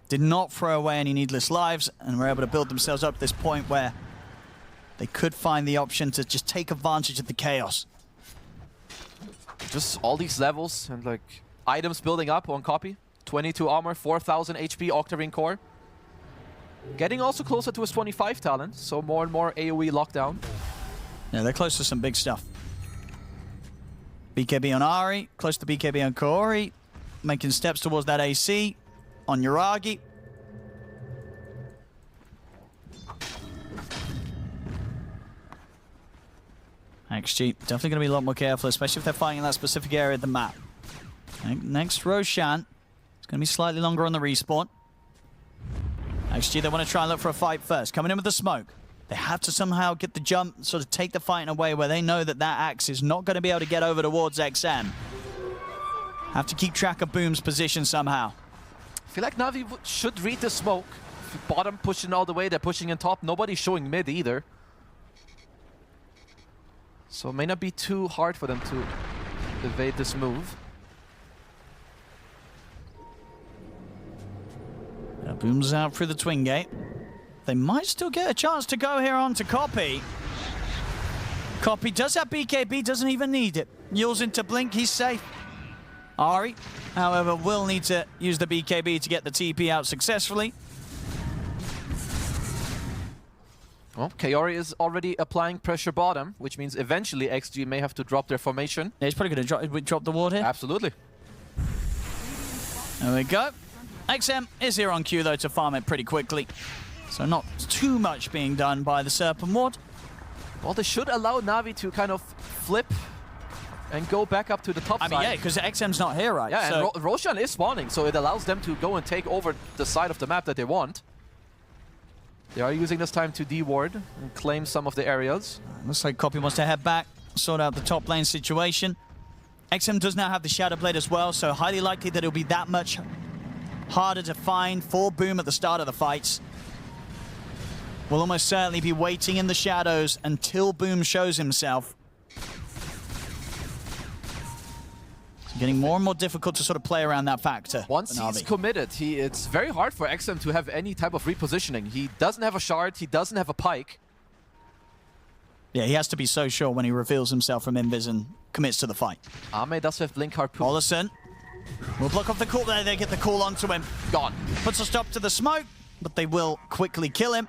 did not throw away any needless lives and were able to build themselves up to this point where they could find the option to just take advantage of the chaos. Just all these levels and like items building up on Copy. 22 armor, 4,000 HP, Octarine core. Getting also closer to his 25 talent, so more and more AoE lockdown. Yeah, they're close to some big stuff. BKB on Ari, close to BKB on Kaori, making steps towards that AC on Uragi. XG, definitely going to be a lot more careful, especially if they're fighting in that specific area of the map. Next, Roshan. It's going to be slightly longer on the respawn. XG, they want to try and look for a fight first. Coming in with the smoke. They have to somehow get the jump, sort of take the fight in a way where they know that that axe is not going to be able to get over towards XM. Have to keep track of Boom's position somehow. I feel like Na'Vi should read the smoke. Bottom pushing all the way, they're pushing in top. Nobody's showing mid either. So it may not be too hard for them to evade this move. Boom's out through the twin gate. They might still get a chance to go here on to Copy. Copy does have BKB, doesn't even need it. Yules into Blink, he's safe. Ari, however, will need to use the BKB to get the TP out successfully. Well, Kaori is already applying pressure bottom, which means eventually XG may have to drop their formation. Yeah, he's probably going to drop the ward here. Absolutely. There we go. XM is here on cue, though, to farm it pretty quickly. So not too much being done by the Serpent Ward. Well, they should allow Na'Vi to kind of flip and go back up to the top side. I mean, yeah, because XM's not here, right? Yeah, so and Roshan is spawning, so it allows them to go and take over the side of the map that they want. They are using this time to de-ward and claim some of the areas. Looks like Copy wants to head back, sort out the top lane situation. XM does now have the Shadow Blade as well, so highly likely that it'll be that much harder to find for Boom at the start of the fights. We'll almost certainly be waiting in the shadows until Boom shows himself. It's getting more and more difficult to sort of play around that factor. Once he's committed, it's very hard for XM to have any type of repositioning. He doesn't have a shard, he doesn't have a pike. Yeah, he has to be so sure when he reveals himself from Invis and commits to the fight. Ame does have Blink Harpoon. Olesen will block off the call there. They get the call onto him. Gone. Puts a stop to the smoke, but they will quickly kill him.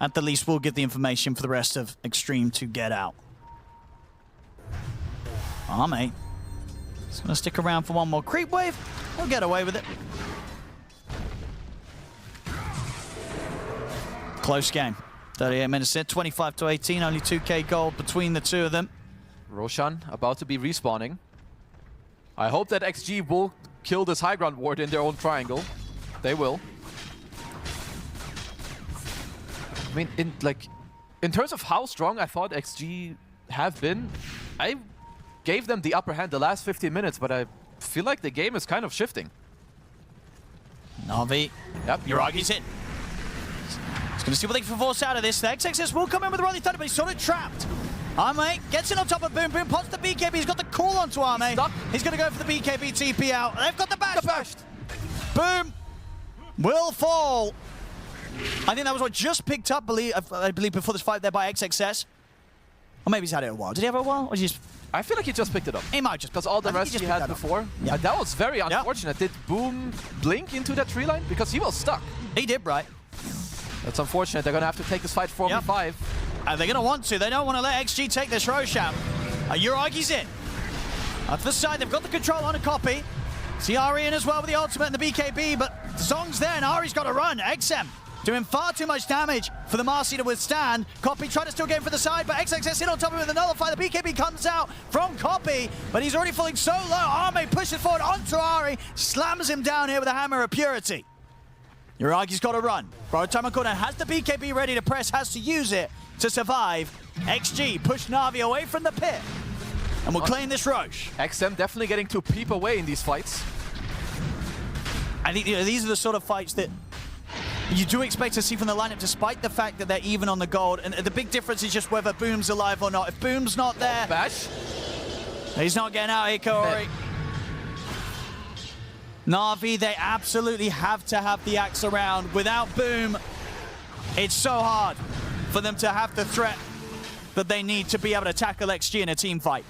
At the least, we'll get the information for the rest of Xtreme to get out. Ame is going to stick around for one more creep wave. He'll get away with it. Close game. 38 minutes in, 25-18, only 2k gold between the two of them. Roshan about to be respawning. I hope that XG will kill this high ground ward in their own triangle. They will. I mean, in terms of how strong I thought XG have been, I gave them the upper hand the last 15 minutes, but I feel like the game is kind of shifting. Na'Vi. Yep, Uragi's in. He's going to see what they can force out of this. The XXS will come in with the Rolling Thunder, but he's sort of trapped. Ame gets in on top of Boom. Boom pots the BKB. He's got the call onto Ame. He's going to go for the BKB TP out. They've got the bash. Boom will fall. I think that was what just picked up, I believe, before this fight there by XXS. Or maybe he's had it a while. Did he have it a while? Or just... I feel like he just picked it up. He might just... Because all the rest he had before. Yeah. That was very unfortunate. Did Boom blink into that tree line? Because he was stuck. He did, right. That's unfortunate. They're going to have to take this fight 4v5. And they're going to want to. They don't want to let XG take this Roshan. Uragi's in. At the side, they've got the control on a copy. See Ari in as well with the ultimate and the BKB, but Zong's there and Ari's got to run. XM doing far too much damage for the Marcy to withstand. Copy trying to still get in for the side, but XXS in on top of him with the nullify. The BKB comes out from Copy, but he's already falling so low. Arme pushes forward onto Ari, slams him down here with a hammer of purity. Uragi's got to run. Brotamakuna has the BKB ready to press, has to use it to survive. XG push Na'Vi away from the pit, and we'll claim this Roche. XM definitely getting to peep away in these fights. I think these are the sort of fights that you do expect to see from the lineup, despite the fact that they're even on the gold. And the big difference is just whether Boom's alive or not. If Boom's not there, Bash. He's not getting out here, Kaori. Na'Vi, they absolutely have to have the axe around. Without Boom, it's so hard for them to have the threat that they need to be able to tackle XG in a team fight.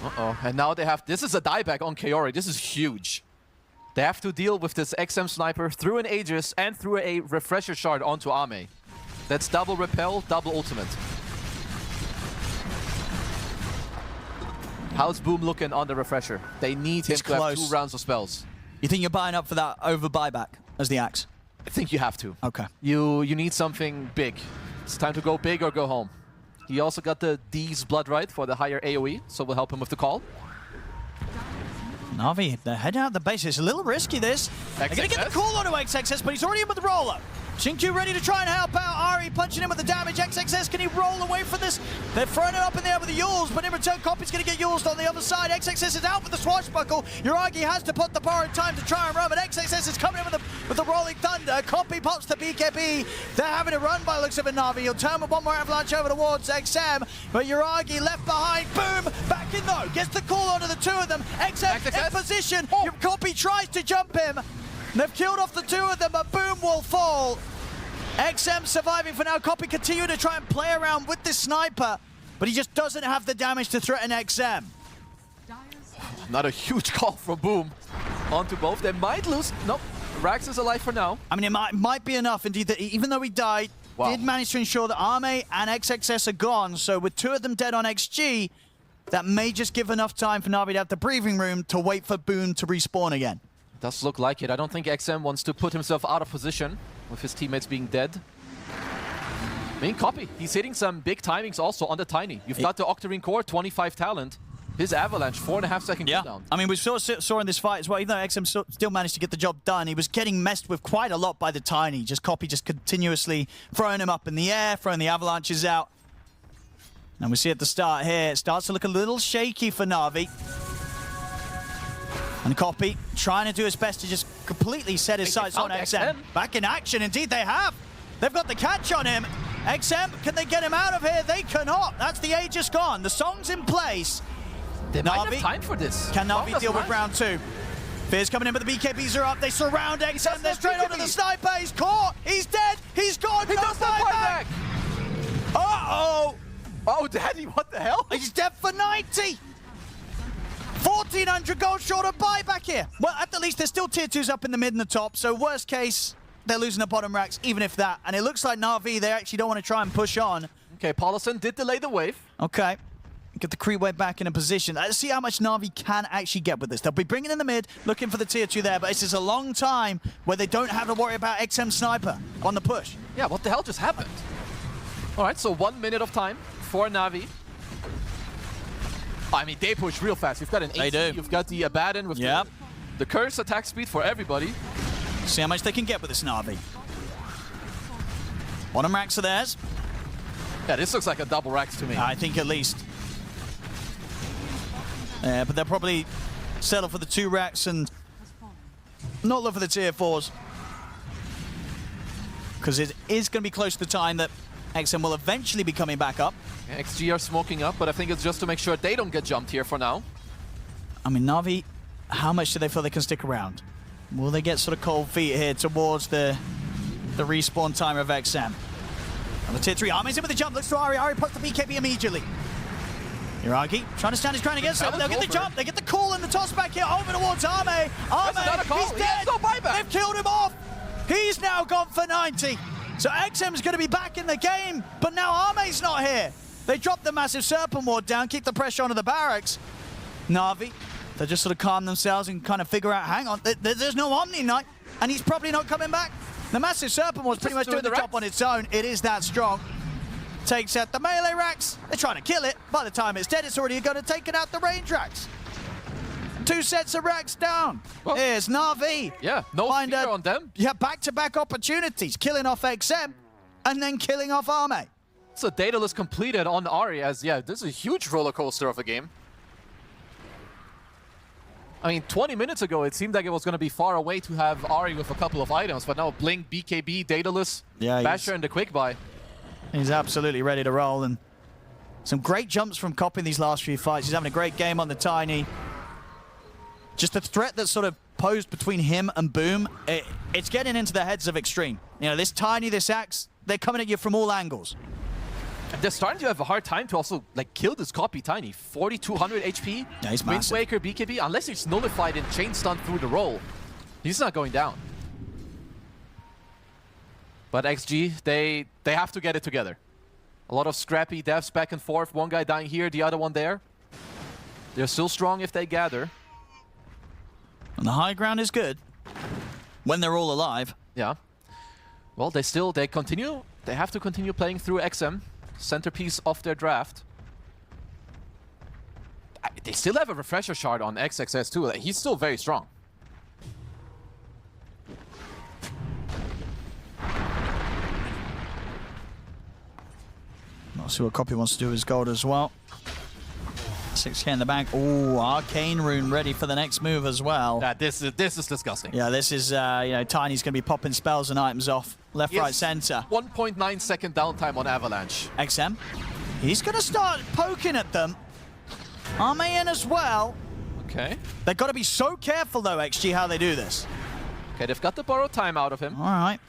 Uh-oh. And now they have... This is a dieback on Kaori. This is huge. They have to deal with this XM sniper through an Aegis and through a refresher shard onto Ame. That's double repel, double ultimate. How's Boom looking on the refresher? They need him to have 2 rounds of spells. You think you're buying up for that over buyback as the axe? I think you have to. Okay. You need something big. It's time to go big or go home. He also got the D's Blood Right for the higher AoE, so we'll help him with the call. Na'Vi, they're heading out the base. It's a little risky, this. They're going to get the call onto XXS, but he's already in with the roll-up. Xingqiu ready to try and help out. Ari punching in with the damage. XXS, can he roll away from this? They're throwing it up in the air with the Yules, but in return, Copy's going to get Yules on the other side. XXS is out with the swashbuckle. Uragi has to put the borrowed time to try and run, but XXS is coming in with the rolling thunder. Copy pops the BKB. They're having to run by the looks of it, Na'Vi. He'll turn with one more avalanche over towards XM, but Uragi left behind. Boom! Back in though. Gets the call onto the 2 of them. XM in position. Oh. Copy tries to jump him. They've killed off the 2 of them, but Boom will fall. XM surviving for now. Copy continue to try and play around with this sniper, but he just doesn't have the damage to threaten XM. Not a huge call from Boom onto both. They might lose. Nope. Rax is alive for now. I mean, it might be enough indeed that even though he died, did manage to ensure that Arme and XXS are gone. So with 2 of them dead on XG, that may just give enough time for Na'Vi to have the breathing room to wait for Boom to respawn again. Does look like it. I don't think XM wants to put himself out of position with his teammates being dead. I mean, Copy. He's hitting some big timings also on the Tiny. You've got the Octarine Core, 25 talent. His Avalanche, 4.5-second cooldown. I mean, we saw in this fight as well, even though XM still managed to get the job done, he was getting messed with quite a lot by the Tiny. Just Copy just continuously throwing him up in the air, throwing the Avalanches out. And we see at the start here, it starts to look a little shaky for Na'Vi. And Copy trying to do his best to just completely set his sights on XM. Back in action, indeed they have. They've got the catch on him. XM, can they get him out of here? They cannot. That's the Aegis gone. The song's in place. They might have time for this. Can Na'Vi deal with round 2? Fear's coming in, but the BKBs are up. They surround XM. They're straight onto the sniper. He's caught. He's dead. He's gone. He does not fight back. Uh-oh. Oh, Daddy, what the hell? He's dead for 90. 1,400 gold short of buyback here. Well, at the least, there's still tier 2s up in the mid and the top. So worst case, they're losing the bottom racks, even if that. And it looks like Na'Vi, they actually don't want to try and push on. Okay, Paulison did delay the wave. Okay. Get the creep wave back in a position. Let's see how much Na'Vi can actually get with this. They'll be bringing in the mid, looking for the tier 2 there, but this is a long time where they don't have to worry about XM Sniper on the push. Yeah, what the hell just happened? All right, so 1 minute of time for Na'Vi. I mean, they push real fast. You've got an AC, you've got the Abaddon with the curse attack speed for everybody. See how much they can get with this Na'Vi. Bottom racks are theirs. Yeah, this looks like a double racks to me. I think at least. But they'll probably settle for the 2 racks and not look for the tier 4s. Because it is going to be close to the time that XM will eventually be coming back up. Yeah, XG are smoking up, but I think it's just to make sure they don't get jumped here for now. I mean, Na'Vi, how much do they feel they can stick around? Will they get sort of cold feet here towards the the respawn timer of XM. And the tier 3, Arme's in with the jump, looks to Ari. Ari puts the BKB immediately. Iragi trying to stand his ground against it. They'll get the jump, they get the call and the toss back here over towards Arme. Arme, he's dead. No buyback. They've killed him off. He's now gone for 90. So XM's going to be back in the game, but now Arme's not here. They drop the massive Serpent Ward down, keep the pressure onto the barracks. Na'Vi, they just sort of calm themselves and kind of figure out, hang on, there's no Omni Knight, and he's probably not coming back. The massive Serpent Ward's pretty much doing the job on its own. It is that strong. Takes out the melee racks. They're trying to kill it. By the time it's dead, it's already going to take it out the range racks. 2 sets of racks down. Well, here's Na'Vi. Yeah, no fear on them. Yeah, back-to-back opportunities. Killing off XM and then killing off Arme. So Daedalus completed on Ari as, yeah, this is a huge roller coaster of a game. I mean, 20 minutes ago, it seemed like it was going to be far away to have Ari with a couple of items, but now Blink, BKB, Daedalus, Basher, and the quick buy. He's absolutely ready to roll, and some great jumps from Cop in these last few fights. He's having a great game on the Tiny. Just the threat that's sort of posed between him and Boom, it's getting into the heads of Xtreme. You know, this Tiny, this Axe, they're coming at you from all angles. They're starting to have a hard time to also like kill this copy Tiny. 4,200 HP. Yeah, he's Wind massive. Waker, BKB, unless he's nullified and chain stun through the roll, he's not going down. But XG, they have to get it together. A lot of scrappy deaths back and forth. One guy dying here, the other one there. They're still strong if they gather. And the high ground is good when they're all alive. Yeah. Well, they continue. They have to continue playing through XM, centerpiece of their draft. They still have a refresher shard on XXS too. He's still very strong. I'll see what Copy wants to do with his gold as well. 6k in the bank. Oh, Arcane Rune ready for the next move as well. This is disgusting. Yeah, this is, you know, Tiny's going to be popping spells and items off left, right, center. 1.9 second downtime on Avalanche. XM, he's going to start poking at them. Arme in as well. Okay. They've got to be so careful, though, XG, how they do this. Okay, they've got the borrowed time out of him. All right.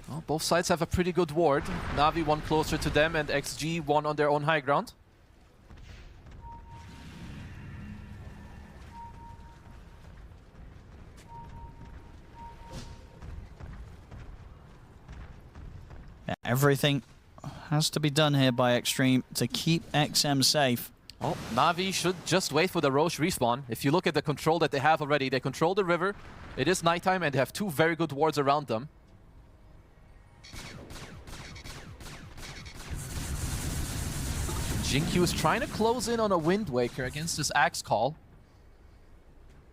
Well, both sides have a pretty good ward. Na'Vi one closer to them and XG one on their own high ground. Yeah, everything has to be done here by Xtreme to keep XM safe. Well, Na'Vi should just wait for the Roche respawn. If you look at the control that they have already, they control the river. It is nighttime and they have 2 very good wards around them. Jinkyu is trying to close in on a Wind Waker against this Axe Call.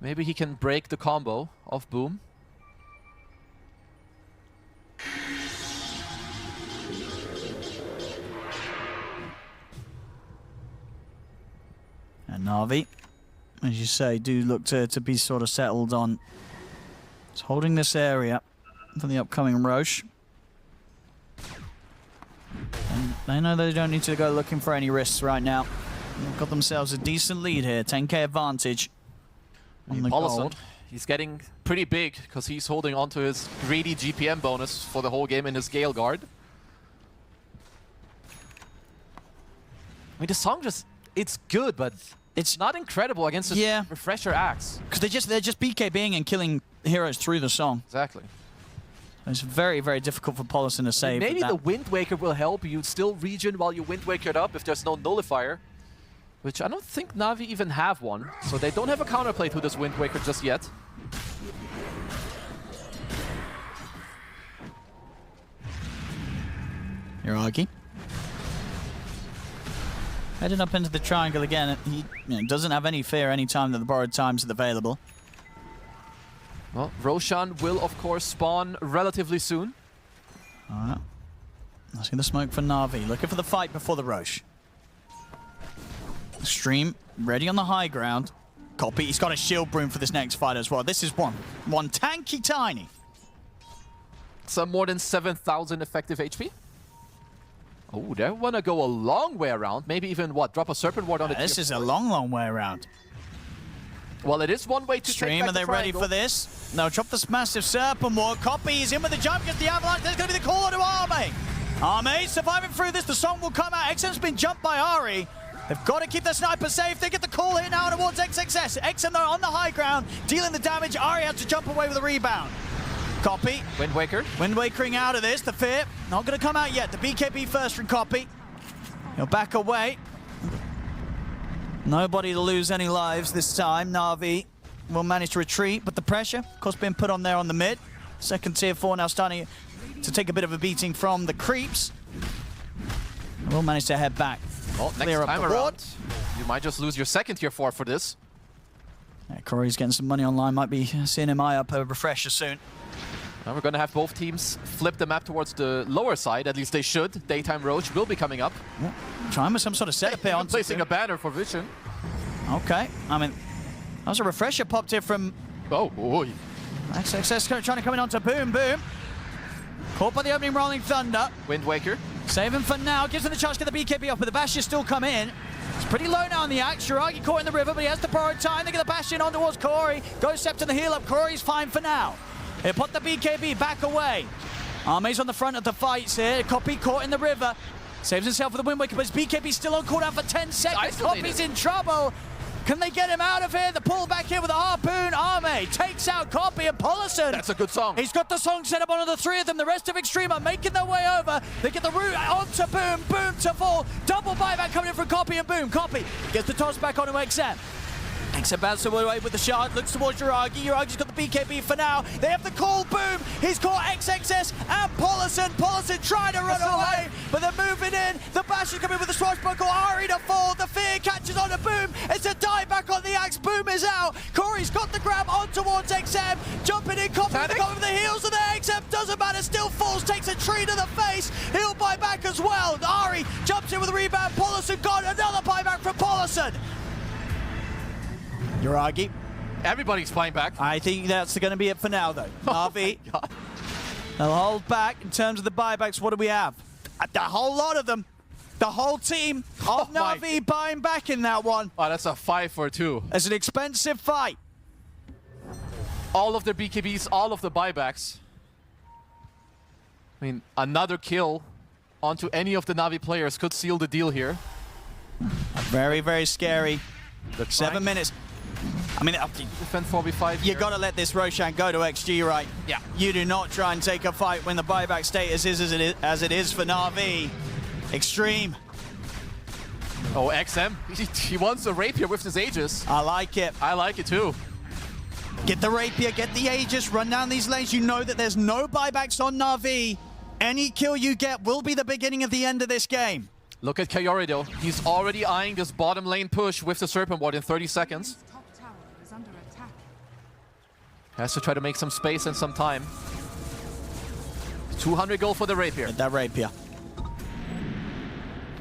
Maybe he can break the combo of Boom. And Na'Vi, as you say, do look to be sort of settled on holding this area for the upcoming Roche. And they know they don't need to go looking for any risks right now. They've got themselves a decent lead here, 10k advantage on the gold. He's getting pretty big because he's holding on to his greedy GPM bonus for the whole game in his Gale Guard. I mean, the song just, it's good, but it's not incredible against this refresher Axe. Because they're just BKBing and killing heroes through the song. Exactly. It's very, very difficult for Polisin to save. Maybe the Wind Waker will help you still regen while you Wind Waker it up if there's no nullifier. Which I don't think Na'Vi even have one. So they don't have a counterplay to this Wind Waker just yet. Hiragi. Heading up into the triangle again. He doesn't have any fear any time that the borrowed times is available. Well, Roshan will, of course, spawn relatively soon. Alright. I see the smoke for Na'Vi. Looking for the fight before the Roche. Xtreme, ready on the high ground. Copy, he's got a shield broom for this next fight as well. This is one tanky Tiny. Some more than 7,000 effective HP. Oh, they want to go a long way around. Maybe even, what, drop a Serpent Ward on it. This is a long, long way around. Well, it is one way to take Xtreme, back are they the ready triangle. for this? No, drop this massive Serpent Ward. Copy is in with the jump against the Avalanche. There's going to be the call onto Arme. Arme surviving through this. The song will come out. XM's been jumped by Ari. They've got to keep the sniper safe. They get the call here now towards XXS. XM, though, on the high ground, dealing the damage. Ari has to jump away with a rebound. Copy. Wind Waker. Wind Wakering out of this. The fear not going to come out yet. The BKB first from Copy. He'll back away. Nobody to lose any lives this time. Na'Vi will manage to retreat, but the pressure, of course, being put on there on the mid. Second tier 4 now starting to take a bit of a beating from the creeps. And we'll manage to head back. Well, next Clear up time the ward. around, you might just lose your second tier 4 for this. Yeah, Corey's getting some money online. Might be seeing him eye up a refresher soon. Now we're going to have both teams flip the map towards the lower side. At least they should. Daytime Roach will be coming up. Yeah. Trying with some sort of setup here on Placing a banner for Vision. Okay, I mean, that was a refresher popped here from Oh, boy. XXS trying to come in onto Boom. Boom. Caught by the opening Rolling Thunder. Wind Waker. Save him for now. Gives him the chance to get the BKB up, but the Bastion still come in. It's pretty low now on the axe. Shiragi caught in the river, but he has to borrow time. They get the Bastion on towards Corey. Goes Sep to the heal up. Corey's fine for now. He'll put the BKB back away. Arme's on the front of the fights here. Copy caught in the river. Saves himself with the Wind Waker, but his BKB's still on cooldown for 10 seconds. Isolated. Copy's in trouble. Can they get him out of here? The pull back here with a harpoon. Arme takes out Copy and Pollison. That's a good song. He's got the song set up onto the three of them. The rest of Xtreme are making their way over. They get the route onto Boom. Boom to fall. Double buyback coming in from Copy and Boom. Copy gets the toss back onto XM. XM bounces away with the shot. Looks towards Yuragi. Yuragi's got the BKB for now. They have the call. Boom. He's caught XXS and Pollison. Pollison trying to run away, but they're moving in. The Bash is coming with the swashbuckle. Ari to fall. The fear catches on to Boom. It's a dive back on the axe. Boom is out. Corey's got the grab on towards XM. Jumping in. Copy with the heels of the XM. Doesn't matter. Still falls. Takes a tree to the face. He'll buy back as well. Ari jumps in with a rebound. Pollison got another buyback from Pollison. Yuragi. Everybody's flying back. I think that's going to be it for now, though. Na'Vi. They'll hold back in terms of the buybacks. What do we have? A whole lot of them. The whole team of Na'Vi buying back in that one. Oh, that's a 5 for 2. It's an expensive fight. All of their BKBs, all of the buybacks. I mean, another kill onto any of the Na'Vi players could seal the deal here. Very, very scary. 7 minutes. I mean, Defend 4v5 you got to let this Roshan go to XG, right? Yeah. You do not try and take a fight when the buyback status is as it is for Na'Vi. Xtreme. Oh, XM. He wants a rapier with his Aegis. I like it. I like it too. Get the rapier, get the Aegis, run down these lanes. You know that there's no buybacks on Na'Vi. Any kill you get will be the beginning of the end of this game. Look at Kayori though. He's already eyeing this bottom lane push with the Serpent Ward in 30 seconds. Top tower is under attack. Has to try to make some space and some time. 200 gold for the rapier. Get that rapier.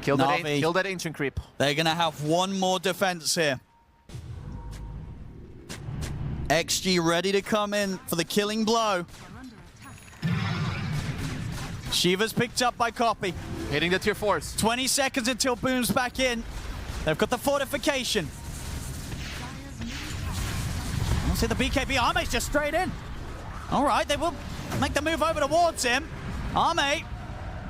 Kill Na'Vi. that ancient creep. They're going to have one more defense here. XG ready to come in for the killing blow. They're under attack. Shiva's picked up by Copy. Hitting the tier 4s. 20 seconds until Boom's back in. They've got the fortification. I'll see the BKB. Arme's just straight in. All right, they will make the move over towards him. Arme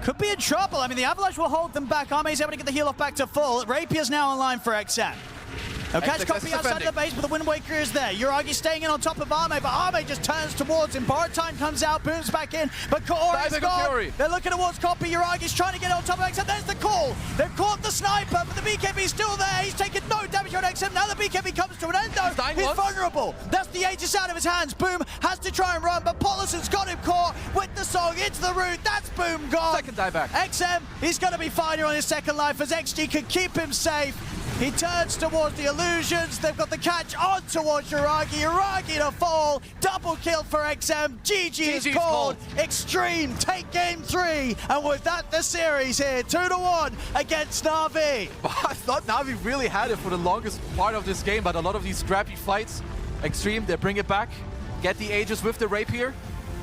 could be in trouble. I mean, the Avalanche will hold them back. Arme's able to get the heal off back to full. Rapier's now online for XM. They'll catch XXS Copy outside of the base, but the Wind Waker is there. Yuragi staying in on top of Arme, but Arme just turns towards him. Borrowed time comes out, Boom's back in, but Kaori's Diving gone. Kaori. They're looking towards Copy. Yuragi's trying to get on top of XM. There's the call. They've caught the sniper, but the BKB's still there. He's taken no damage on XM. Now the BKB comes to an end, though. dying He's once. vulnerable. That's the Aegis out of his hands. Boom has to try and run, but Pollison's got him caught with the song into the root. That's Boom gone. Second dieback. XM, he's going to be fine here on his second life as XG can keep him safe. He turns towards the illusions. They've got the catch on towards Yuragi. Yuragi to fall. Double kill for XM. GG is called. Xtreme take game 3. And with that, the series here 2-1 against Na'Vi. I thought Na'Vi really had it for the longest part of this game, but a lot of these scrappy fights, Xtreme, they bring it back, get the Aegis with the rapier.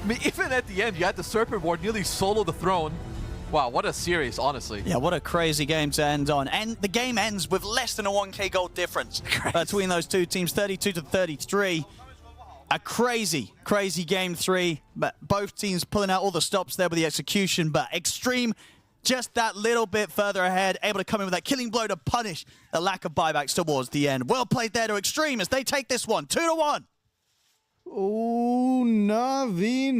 I mean, even at the end, you had the Serpent Ward nearly solo the throne. Wow, what a series, honestly. Yeah, what a crazy game to end on. And the game ends with less than a 1k gold difference between those two teams, 32 to 33. A crazy, crazy game 3. But both teams pulling out all the stops there with the execution. But Xtreme, just that little bit further ahead, able to come in with that killing blow to punish the lack of buybacks towards the end. Well played there to Xtreme as they take this one, 2-1. Oh, Navi.